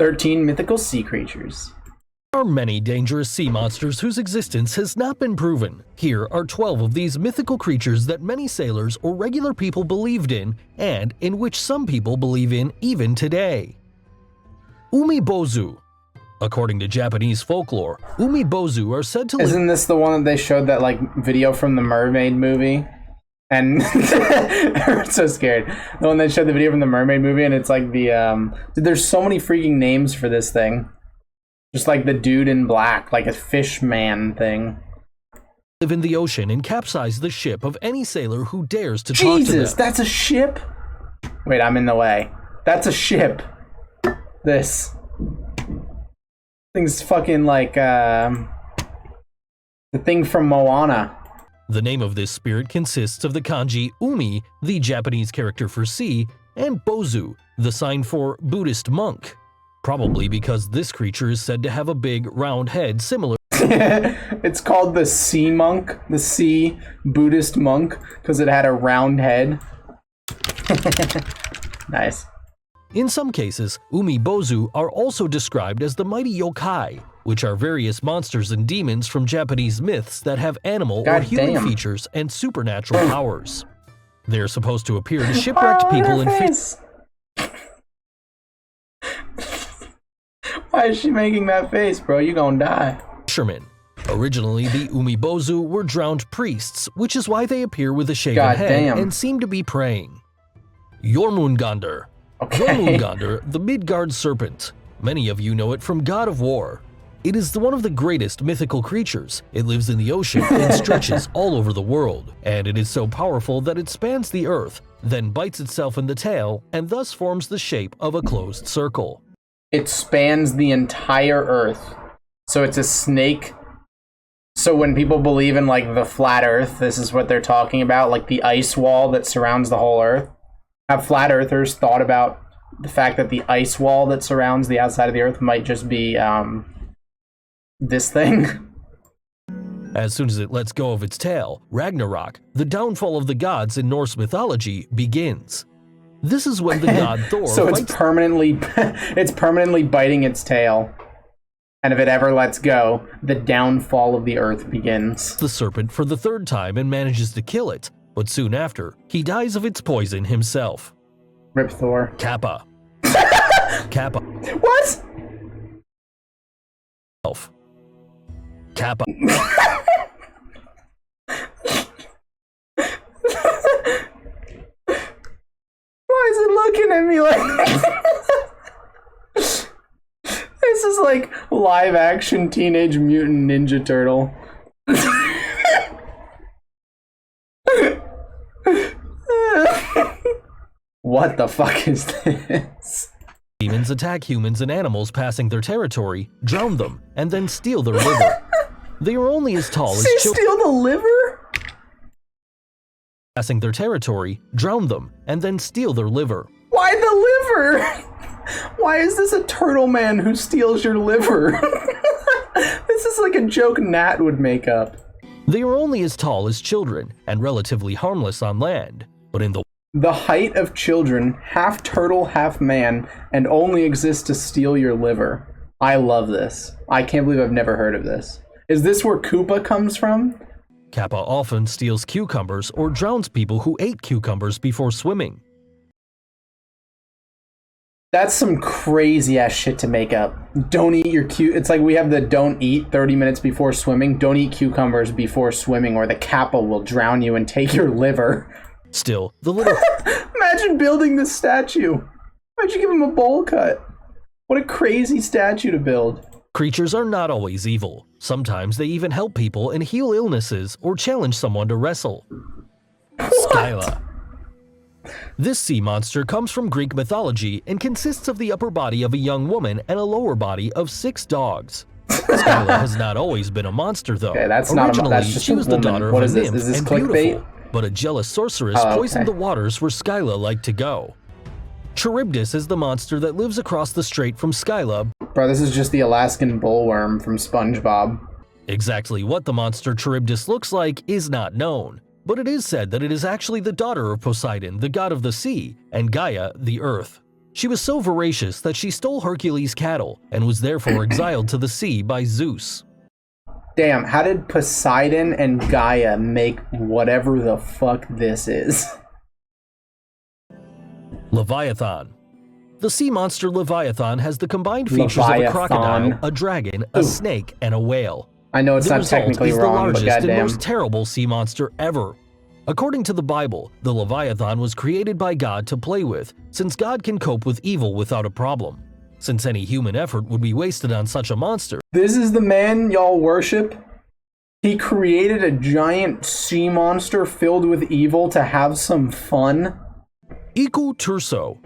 13 mythical sea creatures. There are many dangerous sea monsters whose existence has not been proven. Here are 12 of these mythical creatures that many sailors or regular people believed in, and in which some people believe in even today. Umibozu. According to Japanese folklore, Umibozu are said to live— Isn't this the one that they showed that like video from the Mermaid movie? And I'm so scared. The one that showed the video from the Mermaid movie, and it's like the dude, there's so many freaking names for this thing. Just like the dude in black, like a fish man thing. Live in the ocean and capsize the ship of any sailor who dares to talk to them. Jesus, that's a ship? Wait, I'm in the way. That's a ship. This thing's fucking like the thing from Moana. The name of this spirit consists of the kanji Umi, the Japanese character for sea, and Bozu, the sign for Buddhist monk. Probably because this creature is said to have a big, round head similar. It's called the sea monk, the sea Buddhist monk, because it had a round head. Nice. In some cases, Umibozu are also described as the mighty yokai, which are various monsters and demons from Japanese myths that have animal or human features and supernatural powers. They are supposed to appear to shipwrecked people in face. Why is she making that face, bro? You gonna die. Fishermen. Originally, the Umibozu were drowned priests, which is why they appear with a shaven head and seem to be praying. Jormungandr. Jormungandr, the Midgard serpent. Many of you know it from God of War. It is one of the greatest mythical creatures. It lives in the ocean and stretches all over the world, and it is so powerful that it spans the earth, then bites itself in the tail, and thus forms the shape of a closed circle. It spans the entire earth. So it's a snake. So when people believe in like the flat earth, this is what they're talking about, like the ice wall that surrounds the whole earth. Have flat earthers thought about the fact that the ice wall that surrounds the outside of the earth might just be this thing? As soon as it lets go of its tail, Ragnarok, the downfall of the gods in Norse mythology, begins. This is when the god Thor so it's permanently biting its tail. And if it ever lets go, the downfall of the earth begins. The serpent for the third time and manages to kill it, but soon after, he dies of its poison himself. Rip Thor. Kappa. Kappa. What? Kappa. Why is it looking at me like this is like live action Teenage Mutant Ninja Turtle. What the fuck is this? Demons attack humans and animals passing their territory, drown them, and then steal their liver. They are only as tall as children. Steal the liver? Passing their territory, drown them, and then steal their liver. Why the liver? Why is this a turtle man who steals your liver? This is like a joke Nat would make up. They are only as tall as children and relatively harmless on land, but in the height of children, half turtle, half man, and only exist to steal your liver. I love this. I can't believe I've never heard of this. Is this where Koopa comes from? Kappa often steals cucumbers or drowns people who ate cucumbers before swimming. That's some crazy ass shit to make up. Don't eat your It's like we have the don't eat 30 minutes before swimming. Don't eat cucumbers before swimming or the Kappa will drown you and take your liver. Still, the little... Imagine building this statue. Why'd you give him a bowl cut? What a crazy statue to build. Creatures are not always evil. Sometimes they even help people and heal illnesses or challenge someone to wrestle. Skyla. This sea monster comes from Greek mythology and consists of the upper body of a young woman and a lower body of 6 dogs. Skyla has not always been a monster, though. Okay, that's originally, not a, that's just she was the daughter of a nymph is this and clickbait? beautiful, but a jealous sorceress poisoned the waters where Skyla liked to go. Charybdis is the monster that lives across the strait from Skyla. Bro, this is just the Alaskan bullworm from SpongeBob. Exactly what the monster Charybdis looks like is not known, but it is said that it is actually the daughter of Poseidon, the god of the sea, and Gaia, the earth. She was so voracious that she stole Hercules' cattle and was therefore exiled to the sea by Zeus. Damn, how did Poseidon and Gaia make whatever the fuck this is? Leviathan. The sea monster Leviathan has the combined features of a crocodile, a dragon, a snake, and a whale. I know it's not technically wrong, but goddamn. The result is the largest and most terrible sea monster ever. According to the Bible, the Leviathan was created by God to play with, since God can cope with evil without a problem. Since any human effort would be wasted on such a monster. This is the man y'all worship? He created a giant sea monster filled with evil to have some fun? Ecotoso.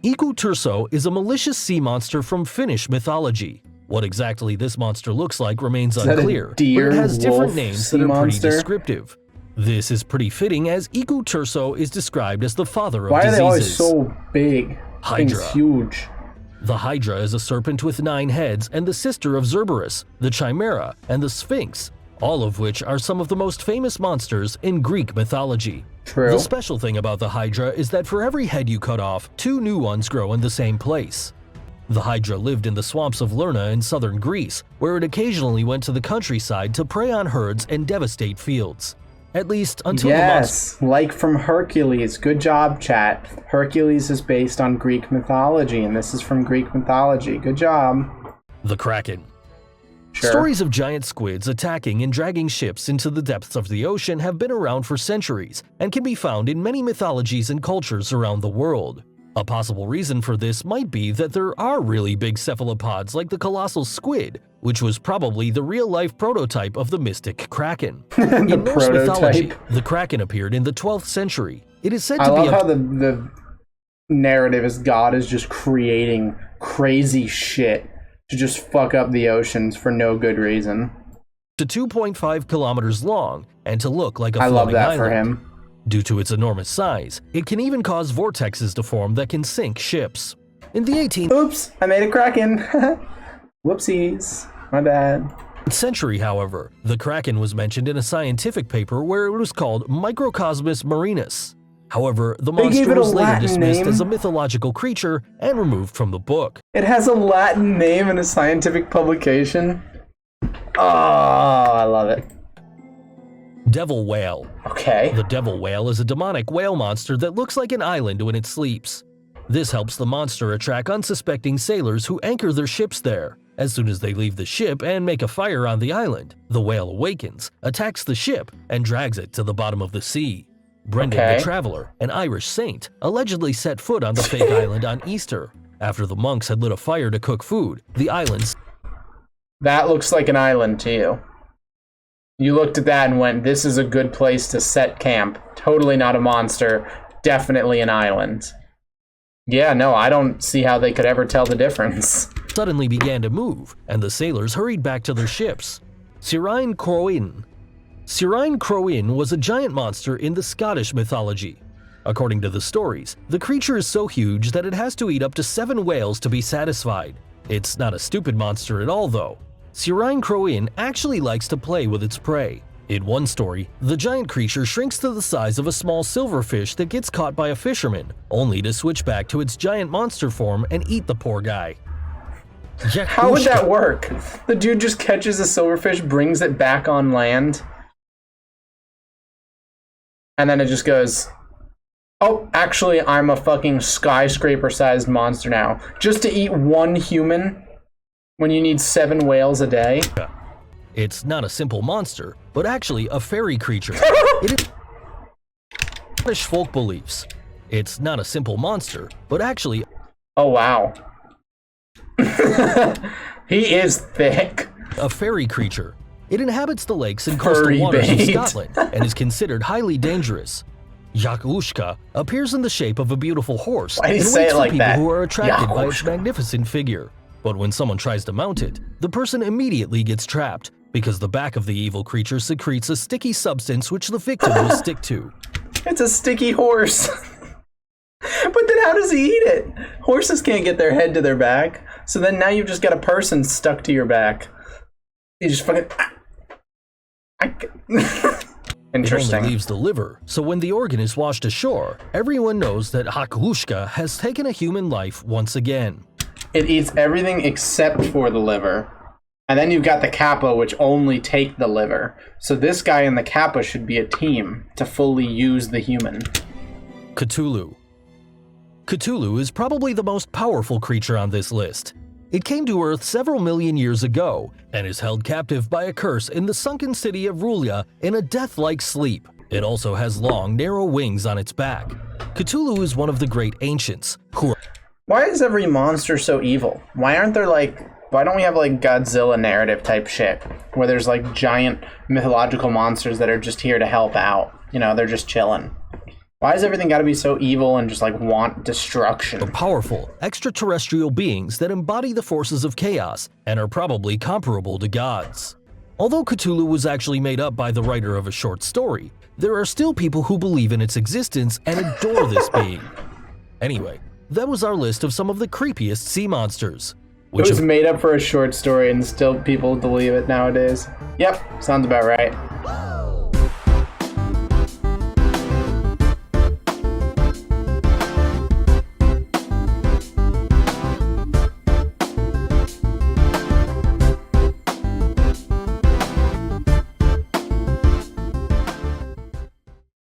Ecotoso is a malicious sea monster from Finnish mythology. What exactly this monster looks like remains unclear, deer, but it has different names that are pretty monster? descriptive. This is pretty fitting as Ecotoso is described as the father of Why diseases. Why are they always so big? Hydra. Thing's huge. The Hydra is a serpent with 9 heads and the sister of Cerberus, the Chimera, and the Sphinx, all of which are some of the most famous monsters in Greek mythology. True. The special thing about the Hydra is that for every head you cut off, 2 new ones grow in the same place. The Hydra lived in the swamps of Lerna in southern Greece, where it occasionally went to the countryside to prey on herds and devastate fields. At least until the monster— like from Hercules. Good job, chat. Hercules is based on Greek mythology, and this is from Greek mythology. Good job. The Kraken. Sure. Stories of giant squids attacking and dragging ships into the depths of the ocean have been around for centuries and can be found in many mythologies and cultures around the world. A possible reason for this might be that there are really big cephalopods like the colossal squid, which was probably the real-life prototype of the mystic Kraken. In Norse mythology, the Kraken appeared in the 12th century. It is said to be— I love how the narrative is God is just creating crazy shit to just fuck up the oceans for no good reason. To 2.5 kilometers long and to look like a floating island. I love that for him. Due to its enormous size, it can even cause vortexes to form that can sink ships. In the 18th— Oops, I made a Kraken. Whoopsies, my bad. Century, however, the Kraken was mentioned in a scientific paper where it was called Microcosmus marinus. However, the monster was later dismissed as a mythological creature and removed from the book. It has a Latin name in a scientific publication? Oh, I love it. Devil Whale. Okay. The devil whale is a demonic whale monster that looks like an island when it sleeps. This helps the monster attract unsuspecting sailors who anchor their ships there. As soon as they leave the ship and make a fire on the island, the whale awakens, attacks the ship, and drags it to the bottom of the sea. Brendan the Traveler, an Irish saint, allegedly set foot on the fake island on Easter. After the monks had lit a fire to cook food, the islands— That looks like an island to you. You looked at that and went, this is a good place to set camp. Totally not a monster. Definitely an island. Yeah, no, I don't see how they could ever tell the difference. Suddenly began to move, and the sailors hurried back to their ships. Siren Crow. Siren Crow was a giant monster in the Scottish mythology. According to the stories, the creature is so huge that it has to eat up to 7 whales to be satisfied. It's not a stupid monster at all, though. Siren Crow actually likes to play with its prey. In one story, the giant creature shrinks to the size of a small silverfish that gets caught by a fisherman, only to switch back to its giant monster form and eat the poor guy. How would that work? The dude just catches a silverfish, brings it back on land, and then it just goes, oh, actually, I'm a fucking skyscraper-sized monster now. Just to eat 1 human when you need 7 whales a day? It's not a simple monster, but actually a fairy creature. It is Scottish folk beliefs. It's not a simple monster, but actually— Oh, wow. He is thick. A fairy creature. It inhabits the lakes and coastal waters of Scotland and is considered highly dangerous. Yakushka appears in the shape of a beautiful horse and waits for people who are attracted by its magnificent figure. But when someone tries to mount it, the person immediately gets trapped because the back of the evil creature secretes a sticky substance which the victim will stick to. It's a sticky horse. But then how does he eat it? Horses can't get their head to their back. So then now you've just got a person stuck to your back. You just fucking... Interesting. It only leaves the liver, so when the organ is washed ashore, everyone knows that Haklushka has taken a human life once again. It eats everything except for the liver. And then you've got the Kappa, which only take the liver. So this guy and the Kappa should be a team to fully use the human. Katulu. Katulu is probably the most powerful creature on this list. It came to Earth several million years ago and is held captive by a curse in the sunken city of Rulia in a death-like sleep. It also has long, narrow wings on its back. Katulu is one of the great ancients who are... Why is every monster so evil? Why don't we have like Godzilla narrative type shit where there's like giant mythological monsters that are just here to help out? You know, they're just chilling. Why has everything got to be so evil and just like want destruction? Powerful, extraterrestrial beings that embody the forces of chaos and are probably comparable to gods. Although Katulu was actually made up by the writer of a short story, there are still people who believe in its existence and adore this being. Anyway, that was our list of some of the creepiest sea monsters. It was made up for a short story and still people believe it nowadays. Yep, sounds about right.